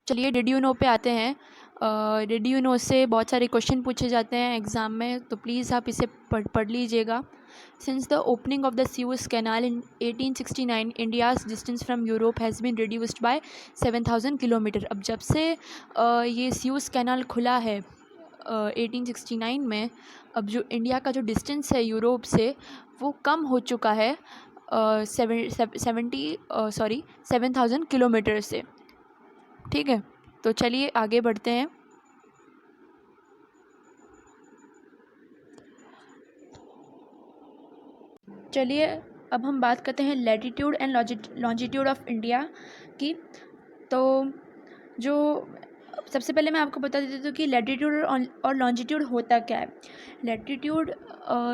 चलिए did you know पे आते हैं। डिड यू नो से बहुत सारे क्वेश्चन पूछे जाते हैं एग्ज़ाम में, तो प्लीज़ आप इसे पढ़ लीजिएगा। Since the opening of the Suez canal in 1869 India's distance from Europe has been reduced by 7,000 kilometre. अब जब से ये सुएज़ कैनाल खुला है 1869 में, अब जो इंडिया का जो डिस्टेंस है यूरोप से वो कम हो चुका है 7,000 किलोमीटर से। ठीक है, तो चलिए आगे बढ़ते हैं। चलिए अब हम बात करते हैं latitude and longitude of India की। तो जो सबसे पहले मैं आपको बता देती हूँ कि लैटिट्यूड और लॉन्जिट्यूड होता क्या है। लैटिट्यूड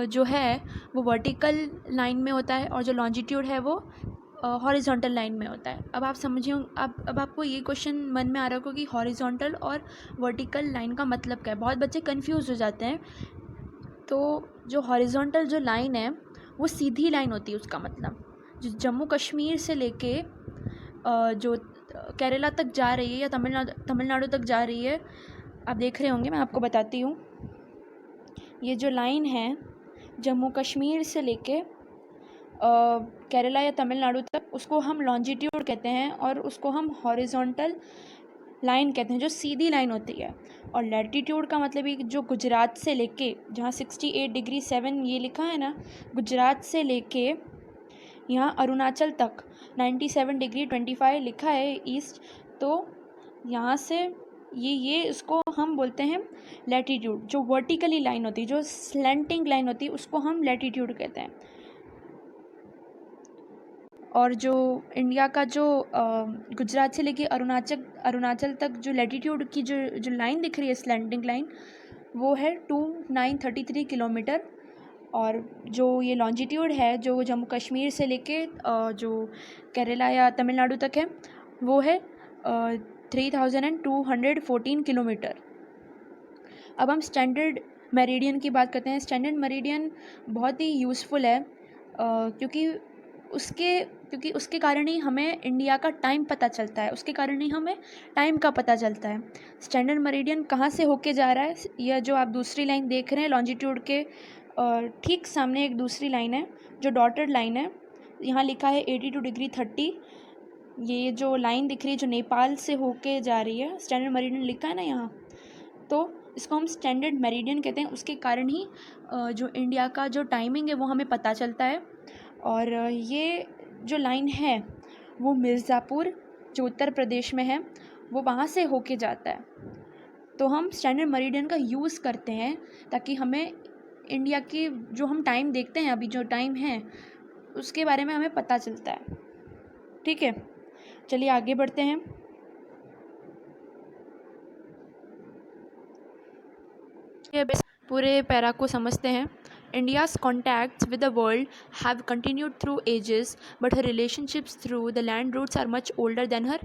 जो है वो वर्टिकल लाइन में होता है और जो लॉन्जिट्यूड है वो हॉरिजॉन्टल लाइन में होता है। अब आप समझिए, अब आपको ये क्वेश्चन मन में आ रहा होगा कि हॉरिजॉन्टल और वर्टिकल लाइन का मतलब क्या है। बहुत बच्चे कंफ्यूज हो जाते हैं। तो जो हॉरिजॉन्टल जो लाइन है वो सीधी लाइन होती है, उसका मतलब जो जम्मू कश्मीर से लेके जो केरला तक जा रही है या तमिलनाडु तक जा रही है। आप देख रहे होंगे, मैं आपको बताती हूँ। ये जो लाइन है जम्मू कश्मीर से लेके केरला या तमिलनाडु तक, उसको हम लॉन्जिट्यूड कहते हैं और उसको हम हॉरिजॉन्टल लाइन कहते हैं, जो सीधी लाइन होती है। और लैटिट्यूड का मतलब ये जो गुजरात से लेके, जहाँ 68 डिग्री 7 ये लिखा है ना, गुजरात से लेके यहाँ अरुणाचल तक 97 डिग्री 25 लिखा है ईस्ट, तो यहाँ से ये इसको हम बोलते हैं लैटिट्यूड। जो वर्टिकली लाइन होती है, जो स्लैंटिंग लाइन होती है, उसको हम लैटिट्यूड कहते हैं। और जो इंडिया का जो गुजरात से लेके अरुणाचल तक जो लैटिट्यूड की जो लाइन दिख रही है, स्लैंटिंग लाइन, वो है 2933 किलोमीटर। और जो ये लॉन्जिट्यूड है जो जम्मू कश्मीर से लेके जो केरला या तमिलनाडु तक है, वो है 3214 किलोमीटर। अब हम स्टैंडर्ड मेरिडियन की बात करते हैं। स्टैंडर्ड मेरिडियन बहुत ही यूज़फुल है क्योंकि उसके कारण ही हमें इंडिया का टाइम पता चलता है, उसके कारण ही हमें टाइम का पता चलता है। स्टैंडर्ड मेरिडियन कहाँ से होके जा रहा है? यह जो आप दूसरी लाइन देख रहे हैं लॉन्जिट्यूड के ठीक सामने एक दूसरी लाइन है जो डॉटेड लाइन है, यहाँ लिखा है 82 डिग्री 30। ये जो लाइन दिख रही है जो नेपाल से होके जा रही है, स्टैंडर्ड मेरिडियन लिखा है ना यहाँ, तो इसको हम स्टैंडर्ड मेरिडियन कहते हैं। उसके कारण ही जो इंडिया का जो टाइमिंग है वो हमें पता चलता है। और ये जो लाइन है वो मिर्ज़ापुर जो उत्तर प्रदेश में है, वो वहाँ से होके जाता है। तो हम स्टैंडर्ड मेरिडियन का यूज़ करते हैं ताकि हमें इंडिया की जो हम टाइम देखते हैं, अभी जो टाइम है उसके बारे में हमें पता चलता है। ठीक है, चलिए आगे बढ़ते हैं। पूरे पैरा को समझते हैं। India's contacts with the world have continued through ages, but her relationships through the land routes are much older than her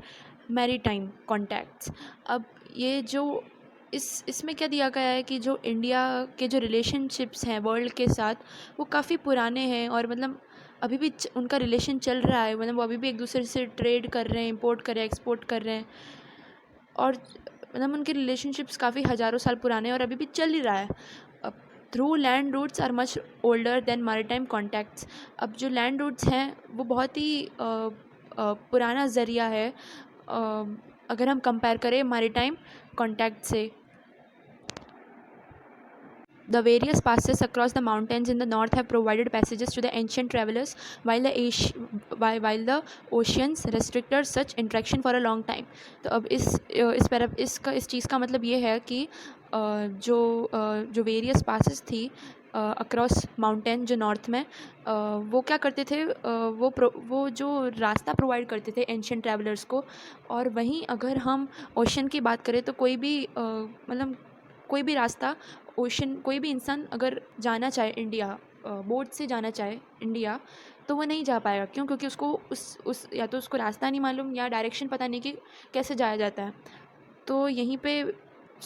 maritime contacts. अब ये जो इसमें क्या दिया गया है कि जो इंडिया के जो रिलेशनशिप्स हैं वर्ल्ड के साथ, वो काफ़ी पुराने हैं और मतलब अभी भी उनका रिलेशन चल रहा है। मतलब वो अभी भी एक दूसरे से ट्रेड कर रहे हैं, इंपोर्ट कर रहे हैं, एक्सपोर्ट कर रहे हैं, और मतलब उनके रिलेशनशिप्स काफ़ी हज़ारों साल पुराने हैं और अभी भी चल ही रहा है। Through land routes are much older than maritime contacts. अब जो लैंड रूट्स हैं वो बहुत ही पुराना ज़रिया है अगर हम कंपेयर करें मैरीटाइम कॉन्टैक्ट से। The various passes across the mountains in the north have provided passages to the ancient travelers, while the oceans restricted such interaction for a long time. तो अब इस चीज़ का मतलब ये है कि जो वेरियस पासेस थी अक्रॉस माउंटेन जो नॉर्थ में, वो क्या करते थे, वो जो रास्ता प्रोवाइड करते थे एंशियंट ट्रैवलर्स को। और वहीं अगर हम ओशन की बात करें तो कोई भी रास्ता ओशन, कोई भी इंसान अगर जाना चाहे इंडिया, बोट से जाना चाहे इंडिया, तो वो नहीं जा पाएगा। क्यों? क्योंकि उसको उस या तो उसको रास्ता नहीं मालूम या डायरेक्शन पता नहीं कि कैसे जाया जाता है। तो यहीं पे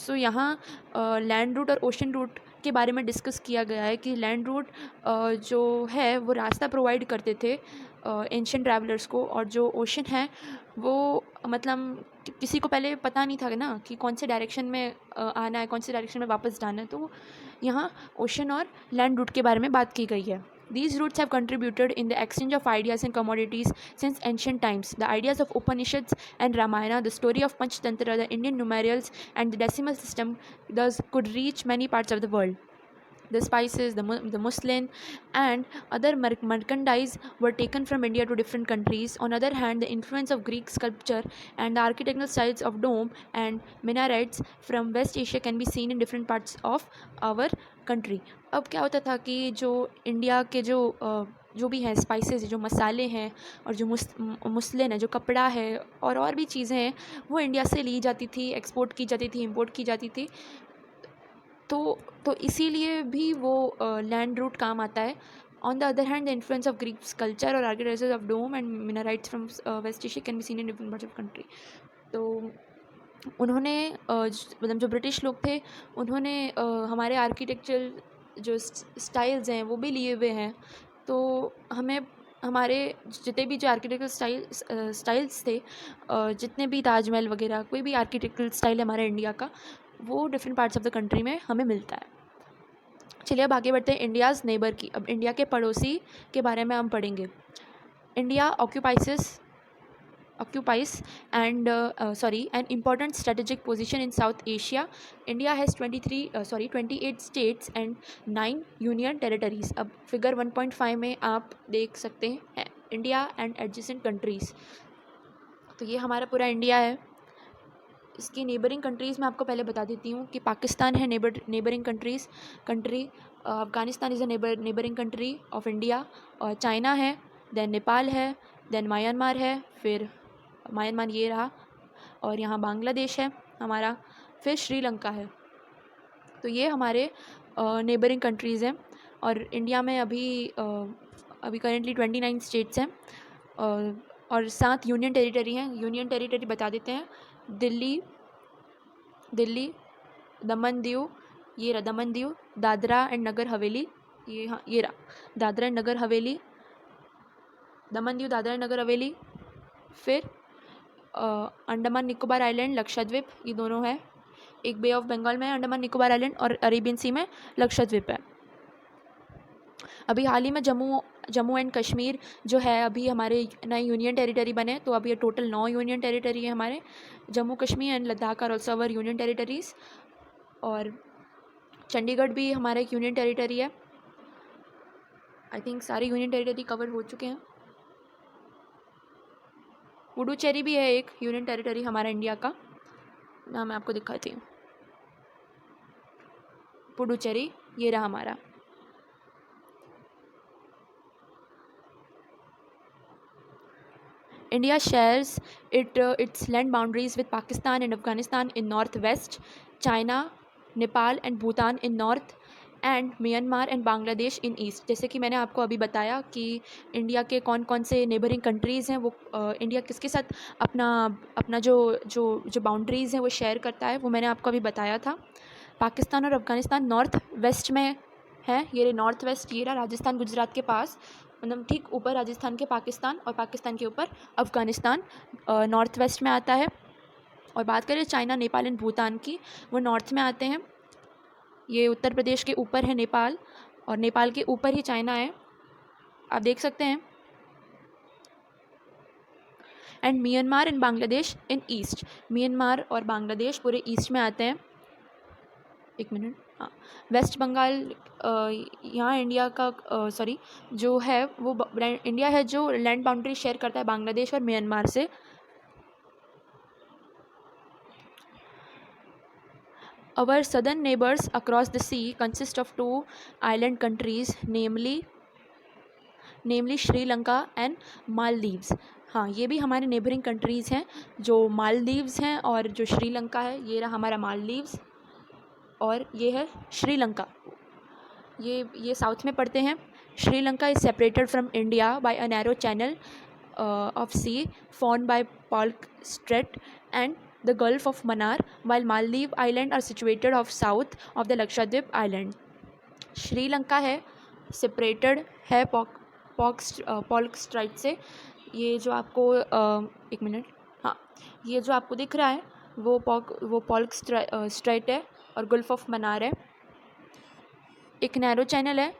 यहाँ लैंड रूट और ओशन रूट के बारे में डिस्कस किया गया है कि लैंड रूट जो है वो रास्ता प्रोवाइड करते थे एंशियंट ट्रैवलर्स को, और जो ओशन है वो मतलब किसी को पहले पता नहीं था ना कि कौन से डायरेक्शन में आना है, कौन से डायरेक्शन में वापस जाना है, तो यहाँ ओशन और लैंड रूट के बारे में बात की गई है. These routes have contributed in the exchange of ideas and commodities since ancient times. The ideas of Upanishads and Ramayana, the story of Panchtantra, the Indian numerals, and the decimal system thus could reach many parts of the world. The spices, the muslin, and other merchandise were taken from India to different countries. On the other hand, the influence of Greek sculpture and the architectural styles of dome and minarets from West Asia can be seen in different parts of our country. अब क्या होता था कि जो India के जो भी हैं स्पाइसेस, जो मसाले हैं, और जो मुस्लिन है, जो कपड़ा है, और भी चीज़ें हैं, वो इंडिया से ली जाती थी, एक्सपोर्ट की जाती थी, इंपोर्ट की जाती थी. तो इसीलिए भी वो लैंड रूट काम आता है. On the other hand, the influence of Greek culture और architecture of dome and minarets from West Asia can be seen in different parts of country. तो उन्होंने मतलब जो ब्रिटिश लोग थे, उन्होंने हमारे आर्किटेक्चरल जो स्टाइल्स हैं वो भी लिए हुए हैं. तो हमें हमारे जितने भी जो आर्किटेक्चरल स्टाइल्स थे, जितने भी ताजमहल वगैरह, कोई भी आर्किटेक्चरल स्टाइल है हमारे इंडिया का, वो different parts of the country में हमें मिलता है. चलिए अब आगे बढ़ते हैं इंडियाज़ नेबर की. अब इंडिया के पड़ोसी के बारे में हम पढ़ेंगे. India occupies an important strategic position in South Asia. India has 28 states and 9 union territories. अब फिगर 1.5 में आप देख सकते हैं इंडिया एंड एडजेसेंट कंट्रीज़. तो ये हमारा पूरा इंडिया है. इसकी नेबरिंग कंट्रीज़ मैं आपको पहले बता देती हूँ कि पाकिस्तान है neighbouring country. Afghanistan is a neighbouring country of India. और चाइना है, देन नेपाल है, देन म्यांमार है, फिर म्यांमार ये रहा, और यहाँ बांग्लादेश है हमारा, फिर श्रीलंका है. तो ये हमारे नेबरिंग कंट्रीज़ हैं. और इंडिया में अभी करेंटली 29 स्टेट्स हैं और 7 यूनियन टेरिटरी हैं. यूनियन टेरिटरी बता देते हैं. दिल्ली, दमन दीव, ये रहा दमन दीव, दादरा एंड नगर हवेली, ये रहा दादरा एंड नगर हवेली, दमन दीव, दादरा एंड नगर हवेली. फिर अंडमान निकोबार आइलैंड, लक्षद्वीप, ये दोनों है. एक बे ऑफ बंगाल में है अंडमान निकोबार आइलैंड, और अरेबियन सी में लक्षद्वीप है. अभी हाल ही में जम्मू एंड कश्मीर जो है, अभी हमारे नए यूनियन टेरिटरी बने. तो अभी ये टोटल 9 यूनियन टेरिटरी है हमारे. Jammu Kashmir and Ladakh are also our union territories. और चंडीगढ़ भी हमारा एक यूनियन टेरिटरी है. आई थिंक सारे यूनियन टेरिटरी कवर हो चुके हैं. पुडुचेरी भी है एक यूनियन टेरिटरी हमारा इंडिया का. ना मैं आपको दिखाती हूँ. पुडुचेरी ये रहा हमारा. India shares its land boundaries with Pakistan and Afghanistan in northwest, China, Nepal and Bhutan in north, and Myanmar and Bangladesh in east. जैसे कि मैंने आपको अभी बताया कि इंडिया के कौन कौन से नेबरिंग कंट्रीज़ हैं, वो इंडिया किसके साथ अपना जो बाउंड्रीज़ हैं वो शेयर करता है, वो मैंने आपको अभी बताया था. पाकिस्तान और अफगानिस्तान नॉर्थ वेस्ट में है. ये नॉर्थ वेस्ट, ये रहा राजस्थान गुजरात के पास, मतलब ठीक ऊपर राजस्थान के पाकिस्तान, और पाकिस्तान के ऊपर अफ़गानिस्तान नॉर्थ वेस्ट में आता है. और बात करें चाइना, नेपाल एंड भूटान की, वो नॉर्थ में आते हैं. ये उत्तर प्रदेश के ऊपर है नेपाल, और नेपाल के ऊपर ही चाइना है, आप देख सकते हैं. And Myanmar and Bangladesh in east. Myanmar और बांग्लादेश पूरे ईस्ट में आते हैं. एक मिनट. हाँ, वेस्ट बंगाल यहाँ इंडिया का जो है वो इंडिया है जो लैंड बाउंड्री शेयर करता है बांग्लादेश और म्यांमार से. Our southern neighbors across the sea consist of 2 island countries, namely Sri Lanka and Maldives. हाँ, ये भी हमारे नेबरिंग कंट्रीज़ हैं, जो मालदीव्स हैं और जो श्रीलंका है. ये रहा हमारा मालदीव्स और ये है श्रीलंका. ये साउथ में पड़ते हैं. Sri Lanka is separated from India by a narrow channel of sea formed by Palk Strait and the Gulf of Mannar, while Maldives Island are situated off south of the Lakshadweep Island. Sri Lanka है separated है पॉल्क straight से। ये जो आपको एक minute, हाँ, ये जो आपको दिख रहा है वो पॉल्क स्ट्राइट है और गल्फ ऑफ मन्नार है। एक नैरो चैनल है।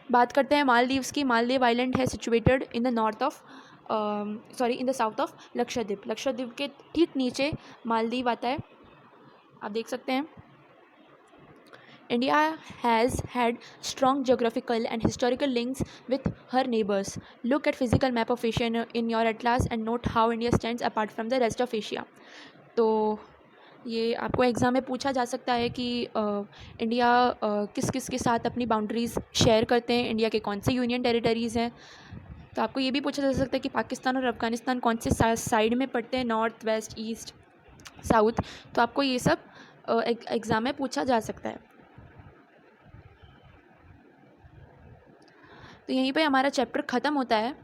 बात करते हैं मालदीव्स की। मालदीव आइलैंड है situated in the in the south of Lakshadweep. Lakshadweep के ठीक नीचे मालदीव आता है, आप देख सकते हैं। India has had strong geographical and historical links with her neighbors. Look at physical map of Asia in your atlas and note how India stands apart from the rest of Asia. तो ये आपको exam में पूछा जा सकता है कि India किस किस के साथ अपनी बाउंड्रीज़ शेयर करते हैं, इंडिया के कौन से यूनियन टेरिटरीज़ हैं। तो आपको ये भी पूछा जा सकता है कि पाकिस्तान और अफ़गानिस्तान कौन से साइड में पड़ते हैं, नॉर्थ, वेस्ट, ईस्ट, साउथ। तो आपको ये सब एग्ज़ाम में पूछा जा सकता है। तो यहीं पे हमारा चैप्टर ख़त्म होता है।